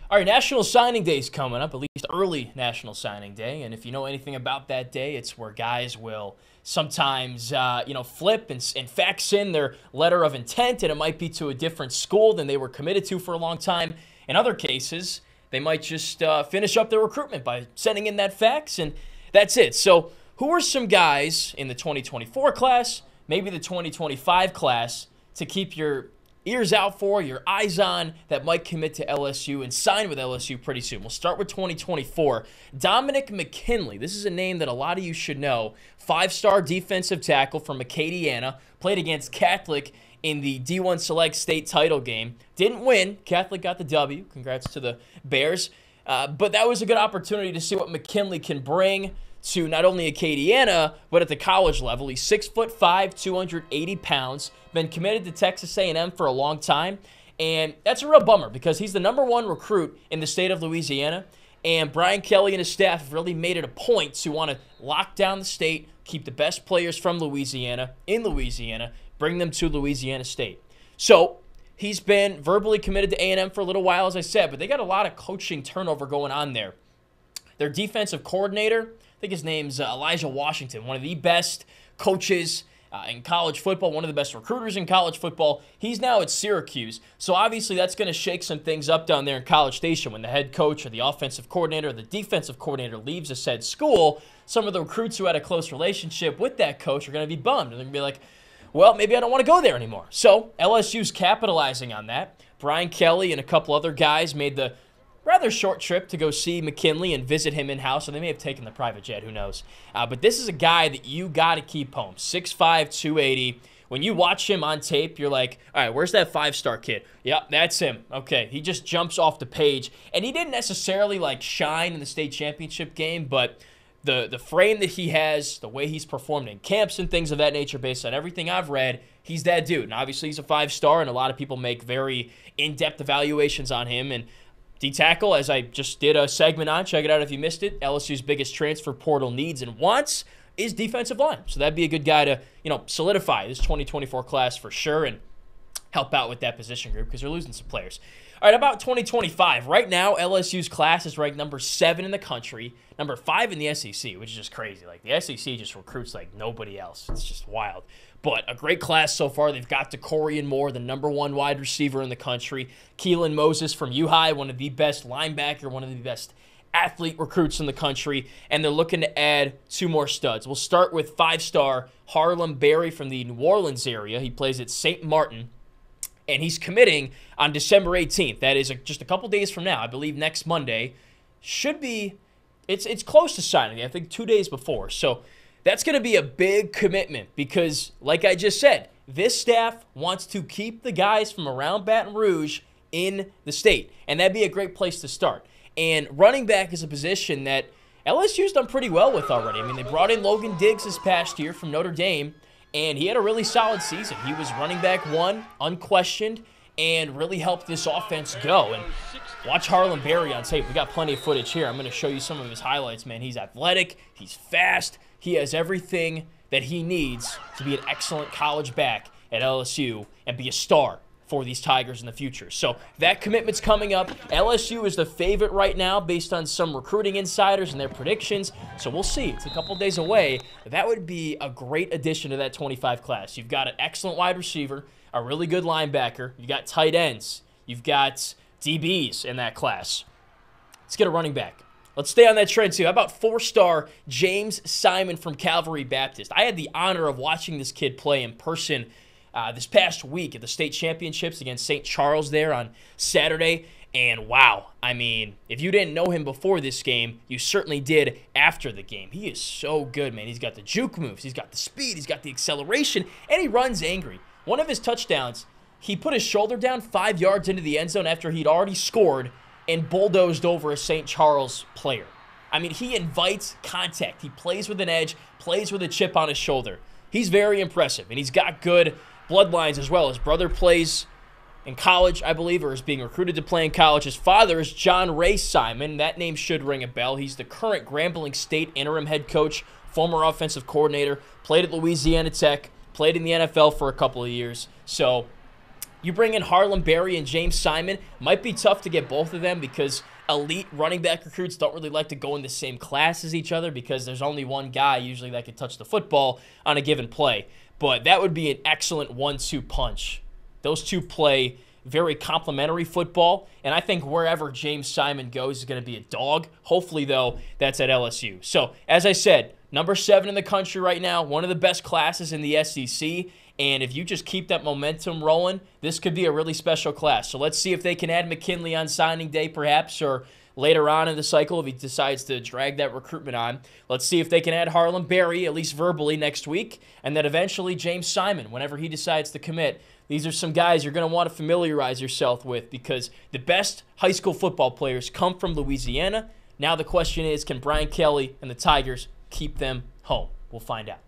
All right, National Signing Day is coming up, at least early National Signing Day. And if you know anything about that day, it's where guys will sometimes, flip and fax in their letter of intent, and it might be to a different school than they were committed to for a long time. In other cases, they might just finish up their recruitment by sending in that fax, and that's it. So who are some guys in the 2024 class, maybe the 2025 class, to keep your ears out for, your eyes on, that might commit to LSU and sign with LSU pretty soon? We'll start with 2024. Dominick McKinley. This is a name that a lot of you should know. 5-star defensive tackle from Acadiana. Played against Catholic in the D1 Select State title game. Didn't win. Catholic got the W. Congrats to the Bears. But that was a good opportunity to see what McKinley can bring to not only Acadiana, but at the college level. He's 6'5", 280 pounds, been committed to Texas A&M for a long time, and that's a real bummer because he's the number 1 recruit in the state of Louisiana, and Brian Kelly and his staff have really made it a point to want to lock down the state, keep the best players from Louisiana in Louisiana, bring them to Louisiana State. So he's been verbally committed to A&M for a little while, as I said, but they got a lot of coaching turnover going on there. Their defensive coordinator, I think his name's Elijah Washington, one of the best coaches in college football, one of the best recruiters in college football. He's now at Syracuse. So obviously that's going to shake some things up down there in College Station when the head coach or the offensive coordinator or the defensive coordinator leaves a said school. Some of the recruits who had a close relationship with that coach are going to be bummed. And they're going to be like, well, maybe I don't want to go there anymore. So LSU's capitalizing on that. Brian Kelly and a couple other guys made the rather short trip to go see McKinley and visit him in-house, or they may have taken the private jet, who knows. But this is a guy that you got to keep home, 6'5", 280. When you watch him on tape, you're like, all right, where's that 5-star kid? Yep, that's him. Okay, he just jumps off the page. And he didn't necessarily shine in the state championship game, but the frame that he has, the way he's performed in camps and things of that nature, based on everything I've read, he's that dude. And obviously he's a 5-star, and a lot of people make very in-depth evaluations on him. And D-tackle, as I just did a segment on, check it out if you missed it, LSU's biggest transfer portal needs and wants is defensive line. So that'd be a good guy to, solidify this 2024 class for sure and help out with that position group because they're losing some players. All right, about 2025. Right now, LSU's class is ranked number 7 in the country, number 5 in the SEC, which is just crazy. The SEC just recruits like nobody else. It's just wild. But a great class so far. They've got DeCorian Moore, the number 1 wide receiver in the country. Keelan Moses from U-High, one of the best linebacker, one of the best athlete recruits in the country. And they're looking to add 2 more studs. We'll start with 5-star Harlem Berry from the New Orleans area. He plays at St. Martin. And he's committing on December 18th. That is just a couple days from now. I believe next Monday. Should be, it's close to signing. I think 2 days before. So that's going to be a big commitment because, like I just said, this staff wants to keep the guys from around Baton Rouge in the state. And that'd be a great place to start. And running back is a position that LSU's done pretty well with already. I mean, they brought in Logan Diggs this past year from Notre Dame, and he had a really solid season. He was running back 1, unquestioned, and really helped this offense go. And watch Harlem Berry on tape. We got plenty of footage here. I'm going to show you some of his highlights, man. He's athletic. He's fast. He has everything that he needs to be an excellent college back at LSU and be a star for these Tigers in the future. So that commitment's coming up. LSU is the favorite right now based on some recruiting insiders and their predictions. So we'll see. It's a couple days away. That would be a great addition to that 25 class. You've got an excellent wide receiver, a really good linebacker. You've got tight ends. You've got DBs in that class. Let's get a running back. Let's stay on that trend, too. How about 4-star James Simon from Calvary Baptist? I had the honor of watching this kid play in person this past week at the state championships against St. Charles there on Saturday. And wow, I mean, if you didn't know him before this game, you certainly did after the game. He is so good, man. He's got the juke moves. He's got the speed. He's got the acceleration. And he runs angry. One of his touchdowns, he put his shoulder down 5 yards into the end zone after he'd already scored and bulldozed over a St. Charles player. I mean, he invites contact. He plays with an edge, plays with a chip on his shoulder. He's very impressive, and he's got good bloodlines as well. His brother plays in college, I believe, or is being recruited to play in college. His father is John Ray Simon. That name should ring a bell. He's the current Grambling State interim head coach, former offensive coordinator, played at Louisiana Tech, played in the NFL for a couple of years. So You bring in Harlem Berry and James Simon. Might be tough to get both of them because elite running back recruits don't really like to go in the same class as each other because there's only one guy usually that can touch the football on a given play. But that would be an excellent 1-2 punch. Those two play very complementary football, and I think wherever James Simon goes is going to be a dog. Hopefully, though, that's at LSU. So, as I said, number 7 in the country right now, one of the best classes in the SEC, and if you just keep that momentum rolling, this could be a really special class. So let's see if they can add McKinley on signing day perhaps, or later on in the cycle if he decides to drag that recruitment on. Let's see if they can add Harlem Berry, at least verbally, next week, and then eventually James Simon whenever he decides to commit. These are some guys you're going to want to familiarize yourself with because the best high school football players come from Louisiana. Now the question is, can Brian Kelly and the Tigers keep them home? We'll find out.